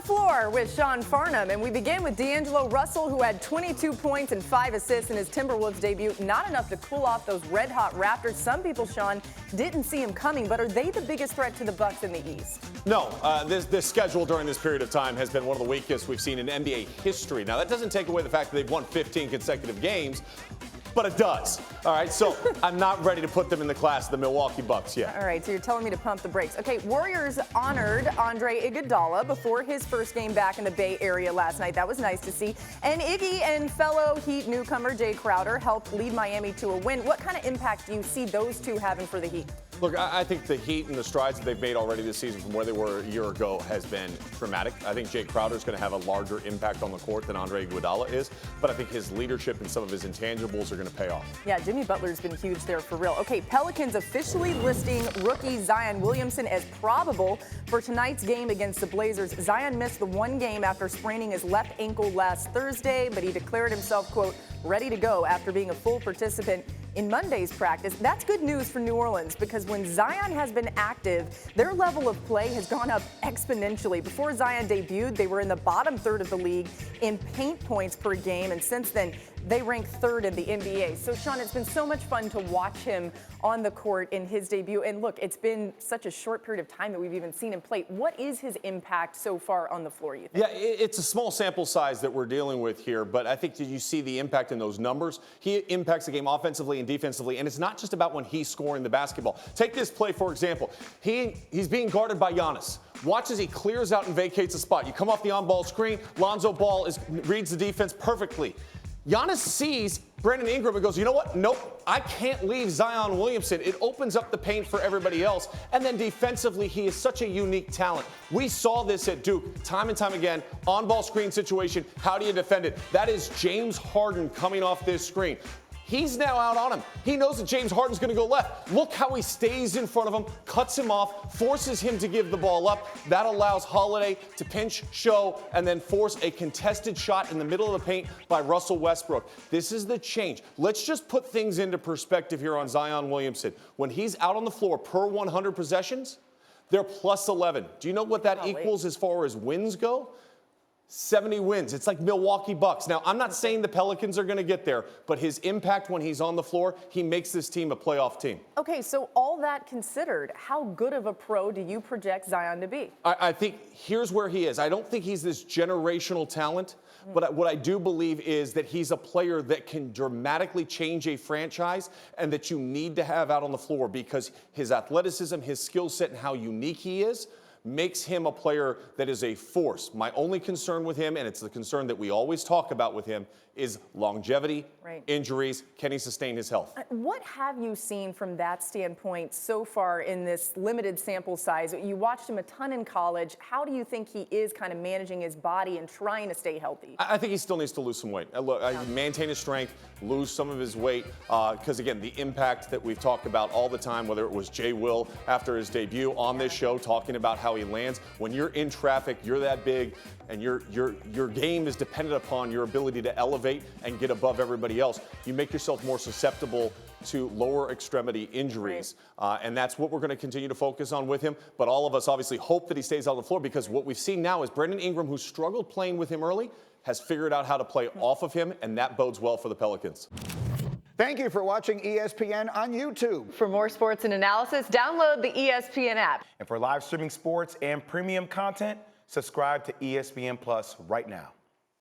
the floor with Sean Farnham, and we begin with DAngelo Russells, who had 22 points and 5 assists in his Timberwolves debut. Not enough to cool off those red-hot Raptors. Some people, Sean, didn't see him coming, but are they the biggest threat to the Bucks in the East? No, this schedule during this period of time has been one of the weakest we've seen in NBA history. Now, that doesn't take away the fact that they've won 15 consecutive games, but it does. All right, so I'm not ready to put them in the class of the Milwaukee Bucks yet. All right, so you're telling me to pump the brakes. Okay, Warriors honored Andre Iguodala before his first game back in the Bay Area last night. That was nice to see. And Iggy and fellow Heat newcomer Jay Crowder helped lead Miami to a win. What kind of impact do you see those two having for the Heat? Look, I think the Heat and the strides that they've made already this season from where they were a year ago has been dramatic. I think Jay Crowder is going to have a larger impact on the court than Andre Iguodala is, but I think his leadership and some of his intangibles are going to pay off. Yeah, Jimmy Butler's been huge there for real. Okay, Pelicans officially listing rookie Zion Williamson as probable for tonight's game against the Blazers. Zion missed the one game after spraining his left ankle last Thursday, but he declared himself, quote, ready to go after being a full participant in Monday's practice. That's good news for New Orleans because when Zion has been active, their level of play has gone up exponentially. Before Zion debuted, they were in the bottom third of the league in paint points per game, and since then, they rank third in the NBA. So, Sean, it's been so much fun to watch him on the court in his debut. And look, it's been such a short period of time that we've even seen him play. What is his impact so far on the floor, you think? Yeah, it's a small sample size that we're dealing with here, but I think that you see the impact in those numbers. He impacts the game offensively and defensively, and it's not just about when he's scoring the basketball. Take this play, for example. He's being guarded by Giannis. Watch as he clears out and vacates a spot. You come off the on-ball screen, Lonzo Ball reads the defense perfectly. Giannis sees Brandon Ingram and goes, you know what? Nope, I can't leave Zion Williamson. It opens up the paint for everybody else. And then defensively, he is such a unique talent. We saw this at Duke time and time again. On-ball screen situation, how do you defend it? That is James Harden coming off this screen. He's now out on him. He knows that James Harden's going to go left. Look how he stays in front of him, cuts him off, forces him to give the ball up. That allows Holiday to pinch, show, and then force a contested shot in the middle of the paint by Russell Westbrook. This is the change. Let's just put things into perspective here on Zion Williamson. When he's out on the floor per 100 possessions, they're plus 11. Do you know what that equals as far as wins go? 70 wins. It's like Milwaukee Bucks. Now, I'm not saying the Pelicans are going to get there, but his impact when he's on the floor, he makes this team a playoff team. Okay, so all that considered, how good of a pro do you project Zion to be? I think here's where he is. I don't think he's this generational talent, but what I do believe is that he's a player that can dramatically change a franchise and that you need to have out on the floor because his athleticism, his skill set, and how unique he is makes him a player that is a force. My only concern with him, and it's the concern that we always talk about with him, is longevity, injuries. Can he sustain his health? What have you seen from that standpoint so far in this limited sample size? You watched him a ton in college. How do you think he is kind of managing his body and trying to stay healthy? I think he still needs to lose some weight. Maintain his strength, lose some of his weight, because again, the impact that we've talked about all the time, whether it was Jay Will after his debut on this show, talking about how he lands. When you're in traffic, you're that big, and your game is dependent upon your ability to elevate and get above everybody else. You make yourself more susceptible to lower extremity injuries. And that's what we're going to continue to focus on with him. But all of us obviously hope that he stays on the floor because what we've seen now is Brandon Ingram, who struggled playing with him early, has figured out how to play off of him, and that bodes well for the Pelicans. Thank you for watching ESPN on YouTube. For more sports and analysis, download the ESPN app. And for live streaming sports and premium content, subscribe to ESPN Plus right now.